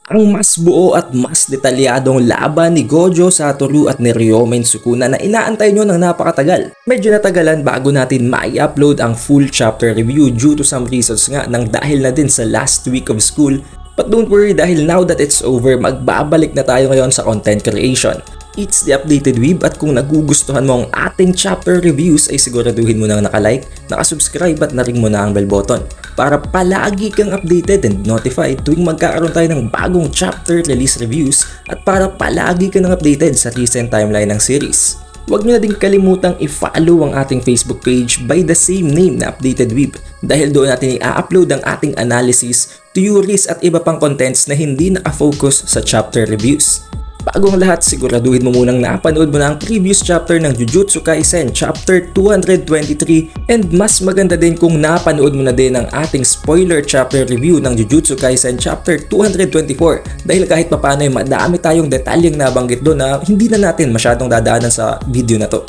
ang mas buo at mas detalyadong laban ni Gojo Satoru at ni Ryomen Sukuna na inaantay nyo ng napakatagal. Medyo natagalan bago natin mai-upload ang full chapter review due to some reasons nga nang dahil na din sa last week of school. But don't worry dahil now that it's over, magbabalik na tayo ngayon sa content creation. It's the Updated Weeb at kung nagugustuhan mo ang ating chapter reviews ay siguraduhin mo nang nakalike, nakasubscribe at na-ring mo na ang bell button para palagi kang updated and notified tuwing magkakaroon tayo ng bagong chapter release reviews at para palagi kang updated sa recent timeline ng series. Huwag nyo na din kalimutang i-follow ang ating Facebook page by the same name na Updated Weeb dahil doon natin i-upload ang ating analysis, theories at iba pang contents na hindi nakafocus sa chapter reviews. Bago ang lahat, siguraduhin mo munang napanood mo na ang previous chapter ng Jujutsu Kaisen Chapter 223 and mas maganda din kung napanood mo na din ang ating spoiler chapter review ng Jujutsu Kaisen Chapter 224 dahil kahit papano ay madami tayong detalyeng nabanggit doon na hindi na natin masyadong dadaanan sa video na to.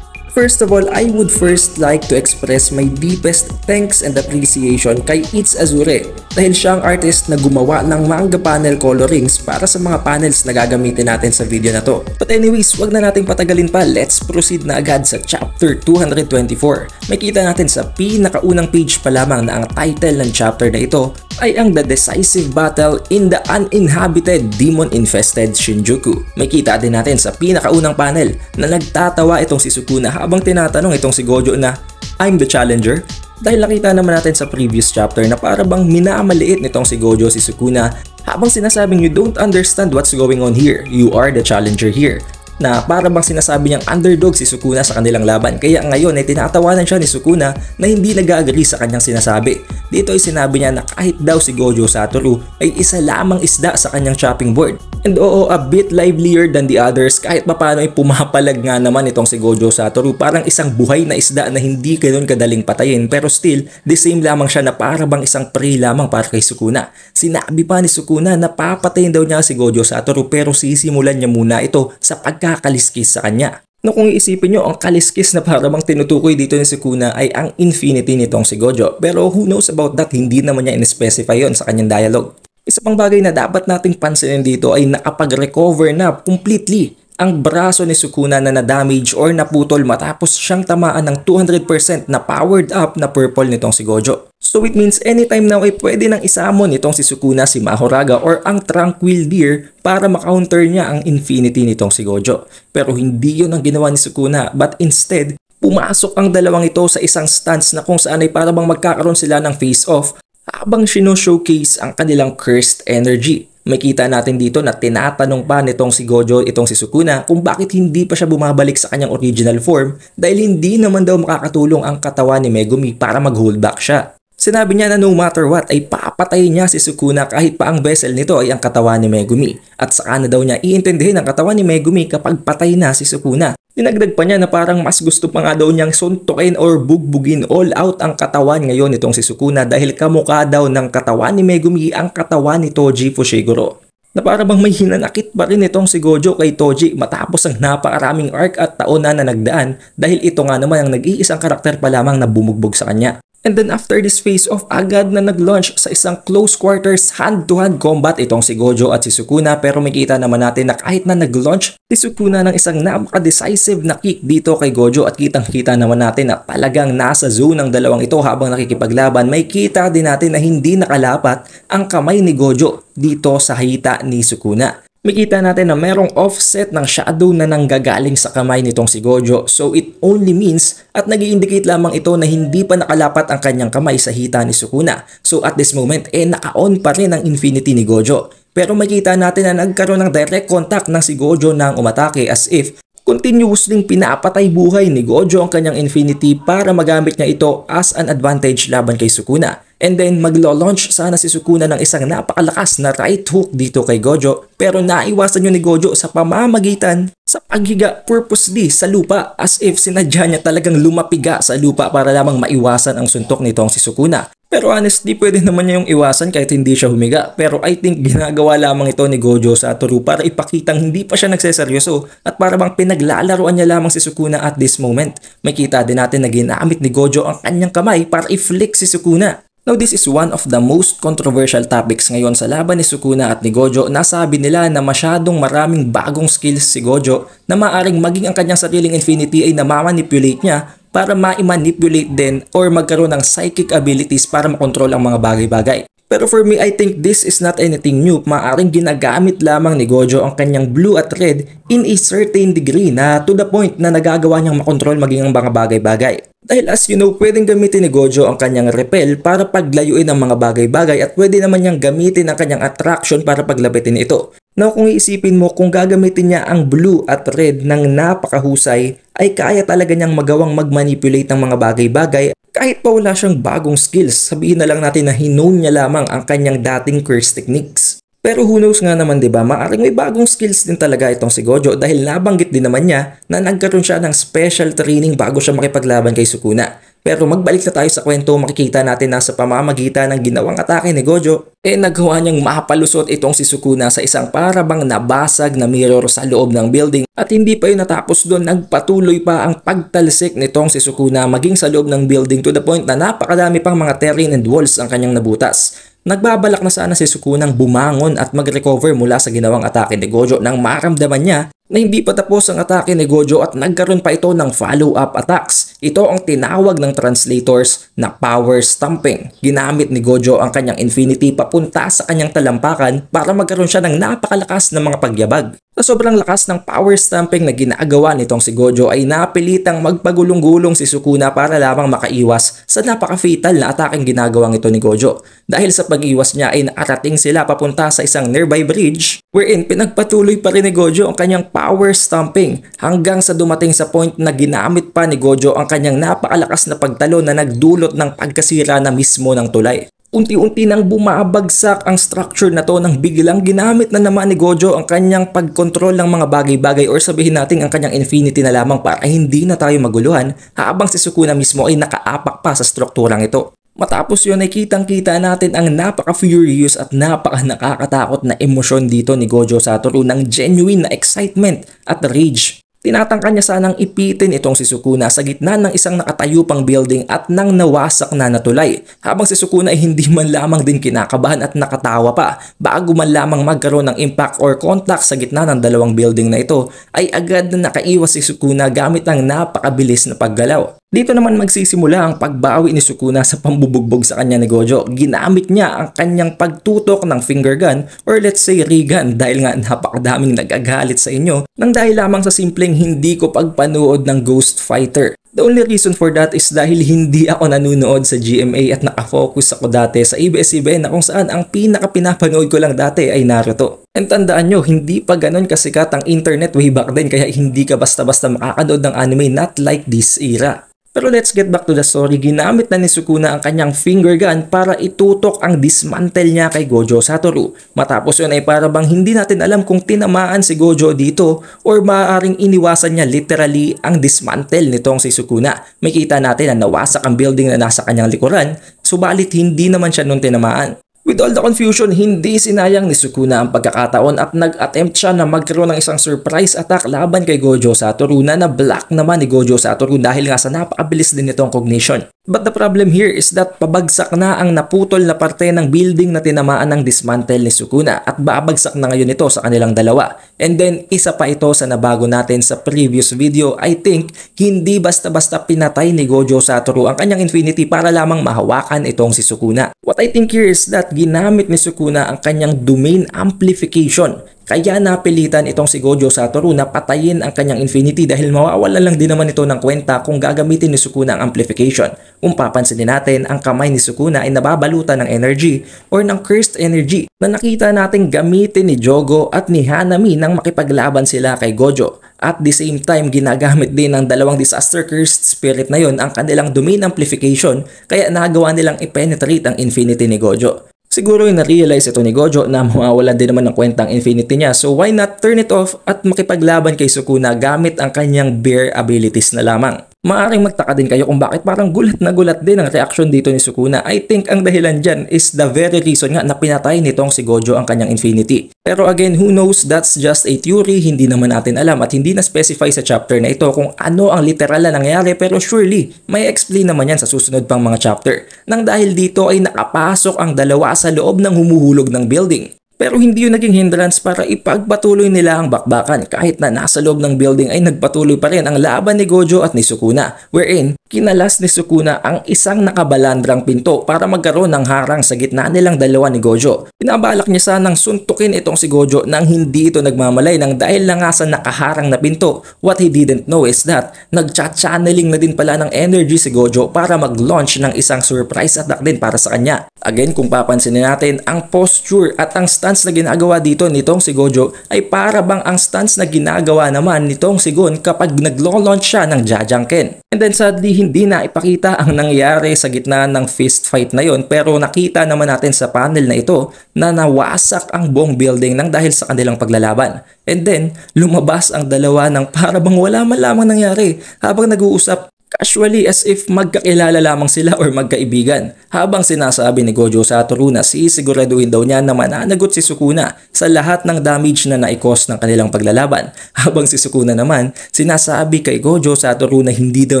First of all, I would first like to express my deepest thanks and appreciation kay It's Azure dahil siya ang artist na gumawa ng manga panel colorings para sa mga panels na gagamitin natin sa video na to. But anyways, wag na nating patagalin pa, let's proceed na agad sa chapter 224. Makita natin sa pinakaunang page pa lamang na ang title ng chapter na ito ay ang The Decisive Battle in the Uninhabited Demon-Infested Shinjuku. Makita din natin sa pinakaunang panel na nagtatawa itong si Sukuna habang tinatanong itong si Gojo na I'm the challenger. Dahil nakita naman natin sa previous chapter na para bang minamaliit nitong si Gojo si Sukuna habang sinasabing you don't understand what's going on here, you are the challenger here. Na para bang sinasabi niyang underdog si Sukuna sa kanilang laban kaya ngayon ay tinatawanan siya ni Sukuna na hindi nag-agree sa kanyang sinasabi. Dito ay sinabi niya na kahit daw si Gojo Satoru ay isa lamang isda sa kanyang chopping board. And oo, a bit livelier than the others kahit papano ay pumapalag nga naman itong si Gojo Satoru parang isang buhay na isda na hindi ganoon kadaling patayin pero still the same lamang siya na para bang isang prey lamang para kay Sukuna. Sinabi pa ni Sukuna na papatayin daw niya si Gojo Satoru pero sisimulan niya muna ito sa pagkakaliskis sa kanya. No, kung iisipin nyo, ang kaliskis na para bang tinutukoy dito ni Sukuna ay ang infinity nitong si Gojo pero who knows about that, hindi naman niya in-specify yon sa kanyang dialogue. Isa pang bagay na dapat nating pansinin dito ay nakapag-recover na completely ang braso ni Sukuna na na-damage or naputol matapos siyang tamaan ng 200% na powered up na purple nitong si Gojo. So it means anytime now ay pwede nang isamon nitong si Sukuna si Mahoraga or ang Tranquil Deer para makounter niya ang infinity nitong si Gojo. Pero hindi yun ang ginawa ni Sukuna but instead pumasok ang dalawang ito sa isang stance na kung saan ay para bang magkakaroon sila ng face-off habang showcase ang kanilang cursed energy. Makita natin dito na tinatanong pa nitong si Gojo itong si Sukuna kung bakit hindi pa siya bumabalik sa kanyang original form dahil hindi naman daw makakatulong ang katawan ni Megumi para mag-hold back siya. Sinabi niya na no matter what ay papatayin niya si Sukuna kahit pa ang vessel nito ay ang katawan ni Megumi at saka na daw niya iintindihin ang katawan ni Megumi kapag patay na si Sukuna. Dinagdag pa niya na parang mas gusto pa nga daw niyang suntukin or bugbugin all out ang katawan ngayon nitong si Sukuna dahil kamukha daw ng katawan ni Megumi ang katawan ni Toji Fushiguro. Na para bang may hinanakit pa rin itong si Gojo kay Toji matapos ang napakaraming arc at taon na nagdaan dahil ito nga naman ang nag-iisang karakter pa lamang na bumugbog sa kanya. And then after this face-off, agad na nag-launch sa isang close quarters hand-to-hand combat itong si Gojo at si Sukuna pero makita naman natin na kahit na nag-launch si Sukuna ng isang napaka-decisive na kick dito kay Gojo at kitang-kita naman natin na talagang nasa zone ng dalawang ito habang nakikipaglaban. May kita din natin na hindi nakalapat ang kamay ni Gojo dito sa hita ni Sukuna. Makita natin na merong offset ng shadow na nanggagaling sa kamay nitong si Gojo. So it only means at nag-i-indicate lamang ito na hindi pa nakalapat ang kanyang kamay sa hita ni Sukuna. So at this moment, naka-on pa rin ang infinity ni Gojo. Pero makita natin na nagkaroon ng direct contact ng si Gojo nang umatake as if continuously pinapatay buhay ni Gojo ang kanyang infinity para magamit niya ito as an advantage laban kay Sukuna. And then maglo-launch sana si Sukuna ng isang napakalakas na right hook dito kay Gojo pero naiwasan yun ni Gojo sa pamamagitan sa paghiga purposely sa lupa as if sinadya niya talagang lumapiga sa lupa para lamang maiwasan ang suntok nitong si Sukuna. Pero honestly, pwede naman niya yung iwasan kahit hindi siya humiga. Pero I think ginagawa lamang ito ni Gojo Satoru para ipakitang hindi pa siya nagseseryoso at para bang pinaglalaruan niya lamang si Sukuna at this moment. Makita din natin na ginamit ni Gojo ang kanyang kamay para i-flick si Sukuna. Now this is one of the most controversial topics ngayon sa laban ni Sukuna at ni Gojo. Nasabi nila na masyadong maraming bagong skills si Gojo na maaring maging ang kanyang sariling Infinity ay namamanipulate niya para ma-manipulate din or magkaroon ng psychic abilities para makontrol ang mga bagay-bagay. Pero for me, I think this is not anything new. Maaring ginagamit lamang ni Gojo ang kanyang blue at red in a certain degree na to the point na nagagawa niyang makontrol maging ang mga bagay-bagay. Dahil as you know, pwedeng gamitin ni Gojo ang kanyang repel para paglayuin ang mga bagay-bagay at pwede naman niyang gamitin ang kanyang attraction para paglapitin ito. Now kung iisipin mo, kung gagamitin niya ang blue at red ng napakahusay, ay kaya talaga niyang magawang mag-manipulate ng mga bagay-bagay kahit pa wala siyang bagong skills. Sabihin na lang natin na hinone niya lamang ang kanyang dating curse techniques. Pero who knows nga naman, diba? Maaring may bagong skills din talaga itong si Gojo dahil nabanggit din naman niya na nagkaroon siya ng special training bago siya makipaglaban kay Sukuna. Pero magbalik na tayo sa kwento, makikita natin na sa pamamagitan ng ginawang atake ni Gojo, nagawa niyang mapalusot itong si Sukuna sa isang parabang nabasag na mirror sa loob ng building. At hindi pa yun natapos doon, nagpatuloy pa ang pagtalsik nitong si Sukuna maging sa loob ng building to the point na napakadami pang mga terrain and walls ang kanyang nabutas. Nagbabalak na sana si Sukunang bumangon at mag-recover mula sa ginawang atake ni Gojo nang maramdaman niya na hindi pa tapos ang atake ni Gojo at nagkaroon pa ito ng follow-up attacks. Ito ang tinawag ng translators na power stamping. Ginamit ni Gojo ang kanyang Infinity papunta sa kanyang talampakan para magkaroon siya ng napakalakas na mga pagyabag. Sa sobrang lakas ng power stamping na ginagawa nitong si Gojo ay napilitang magpagulong-gulong si Sukuna para lamang makaiwas sa napaka-fatal na atakeng ginagawang ito ni Gojo. Dahil sa pag-iwas niya ay nakarating sila papunta sa isang nearby bridge wherein pinagpatuloy pa rin ni Gojo ang kanyang power stamping hanggang sa dumating sa point na ginamit pa ni Gojo ang kanyang napakalakas na pagtalo na nagdulot ng pagkasira na mismo ng tulay. Unti-unti nang bumabagsak ang structure na to nang biglang ginamit na naman ni Gojo ang kanyang pagkontrol ng mga bagay-bagay or sabihin natin ang kanyang Infinity na lamang para hindi na tayo maguluhan habang si Sukuna mismo ay nakaapak pa sa strukturang ito. Matapos yun ay kitang-kita natin ang napaka-furious at napaka-nakakatakot na emosyon dito ni Gojo Satoru ng genuine na excitement at rage. Tinatangka niya sanang ipitin itong si Sukuna sa gitna ng isang nakatayo pang building at nang nawasak na natulay. Habang si Sukuna ay hindi man lamang din kinakabahan at nakatawa pa bago man lamang magkaroon ng impact or contact sa gitna ng dalawang building na ito ay agad na nakaiwas si Sukuna gamit ang napakabilis na paggalaw. Dito naman magsisimula ang pagbawi ni Sukuna sa pambubugbog sa kanya ni Gojo. Ginamit niya ang kanyang pagtutok ng finger gun or let's say ray gun dahil nga napakadaming nagagalit sa inyo nang dahil lamang sa simpleng hindi ko pagpanood ng Ghost Fighter. The only reason for that is dahil hindi ako nanunood sa GMA at nakafocus ako dati sa ABS-CBN na kung saan ang pinaka-pinapanood ko lang dati ay Naruto. And tandaan nyo, hindi pa ganon kasikat ang internet way back then kaya hindi ka basta-basta makakanood ng anime not like this era. Pero let's get back to the story. Ginamit na ni Sukuna ang kanyang finger gun para itutok ang dismantle niya kay Gojo Satoru. Matapos yun ay para bang hindi natin alam kung tinamaan si Gojo dito or maaaring iniwasan niya literally ang dismantle nitong si Sukuna. Makita natin na nawasak ang building na nasa kanyang likuran, subalit hindi naman siya nun tinamaan. With all the confusion, hindi sinayang ni Sukuna ang pagkakataon at nag-attempt siya na magkaroon ng isang surprise attack laban kay Gojo Satoru na na-block naman ni Gojo Satoru dahil nga sa napakabilis din nitong cognition. But the problem here is that pabagsak na ang naputol na parte ng building na tinamaan ng dismantle ni Sukuna at babagsak na ngayon ito sa kanilang dalawa. And then isa pa ito sa nabago natin sa previous video. I think hindi basta-basta pinatay ni Gojo Satoru ang kanyang Infinity para lamang mahawakan itong si Sukuna. What I think here is that ginamit ni Sukuna ang kanyang domain amplification. Kaya napilitan itong si Gojo Satoru na patayin ang kanyang Infinity dahil mawawalan lang din naman ito ng kwenta kung gagamitin ni Sukuna ang amplification. Kung papansinin natin, ang kamay ni Sukuna ay nababalutan ng energy or ng cursed energy na nakita natin gamitin ni Jogo at ni Hanami nang makipaglaban sila kay Gojo. At the same time, ginagamit din ng dalawang disaster cursed spirit na yon ang kanilang domain amplification kaya nagawa nilang i-penetrate ang Infinity ni Gojo. Siguro yung na-realize ito ni Gojo na mawawalan din naman ng kwentang Infinity niya, so why not turn it off at makipaglaban kay Sukuna gamit ang kanyang bear abilities na lamang. Maaring magtaka din kayo kung bakit parang gulat na gulat din ang reaksyon dito ni Sukuna. I think ang dahilan dyan is the very reason nga na pinatay nitong si Gojo ang kanyang Infinity. Pero again, who knows, that's just a theory, hindi naman natin alam at hindi na specify sa chapter na ito kung ano ang literal na nangyari, pero surely may explain naman yan sa susunod pang mga chapter. Nang dahil dito ay nakapasok ang dalawa sa loob ng humuhulog ng building. Pero hindi yun naging hindrance para ipagpatuloy nila ang bakbakan kahit na nasa loob ng building ay nagpatuloy pa rin ang laban ni Gojo at ni Sukuna, wherein kinalas ni Sukuna ang isang nakabalandrang pinto para magkaroon ng harang sa gitna nilang dalawa ni Gojo. Pinabalak niya sanang suntukin itong si Gojo nang hindi ito nagmamalay nang dahil lang nga sa nakaharang na pinto. What he didn't know is that nagcha-channeling na din pala ng energy si Gojo para mag-launch ng isang surprise attack din para sa kanya. Again, kung papansinin natin, ang posture at ang stance na ginagawa dito nitong si Gojo ay para bang ang stance na ginagawa naman nitong si Gon kapag naglo-launch siya ng Jajangken. And then sadly, hindi na ipakita ang nangyari sa gitna ng fist fight na yon, pero nakita naman natin sa panel na ito na nawasak ang buong building nang dahil sa kanilang paglalaban. And then, lumabas ang dalawa ng para bang wala man lamang nangyari habang nag-uusap casually as if magkakilala lamang sila or magkaibigan. Habang sinasabi ni Gojo Satoru na sisiguraduhin daw niya na mananagot si Sukuna sa lahat ng damage na naikos ng kanilang paglalaban. Habang si Sukuna naman, sinasabi kay Gojo Satoru na hindi daw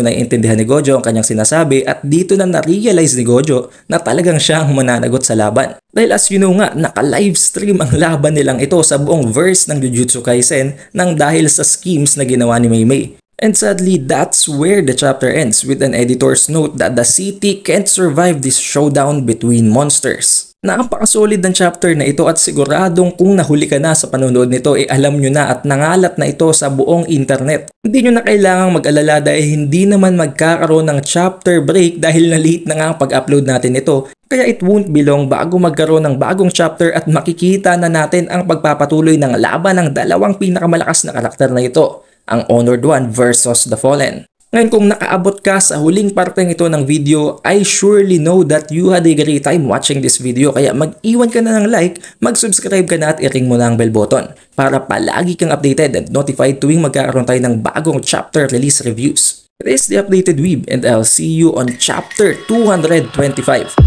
naiintindihan ni Gojo ang kanyang sinasabi at dito na na-realize ni Gojo na talagang siya ang mananagot sa laban. Dahil as you know nga, naka-livestream ang laban nilang ito sa buong verse ng Jujutsu Kaisen nang dahil sa schemes na ginawa ni Mei Mei. And sadly, that's where the chapter ends with an editor's note that the city can't survive this showdown between monsters. Napakasolid ng chapter na ito at siguradong kung nahuli ka na sa panonood nito ay alam nyo na at nangalat na ito sa buong internet. Hindi nyo na kailangang mag-alala dahil hindi naman magkakaroon ng chapter break dahil na-late na nga ang pag-upload natin ito. Kaya it won't be long bago magkaroon ng bagong chapter at makikita na natin ang pagpapatuloy ng laban ng dalawang pinakamalakas na karakter na ito, ang Honored One versus The Fallen. Ngayon kung nakaabot ka sa huling parteng ito ng video, I surely know that you had a great time watching this video. Kaya mag-iwan ka na ng like, mag-subscribe ka na at i-ring mo na ang bell button para palagi kang updated and notified tuwing magkakaroon tayo ng bagong chapter release reviews. It is The Updated Weeb and I'll see you on chapter 225.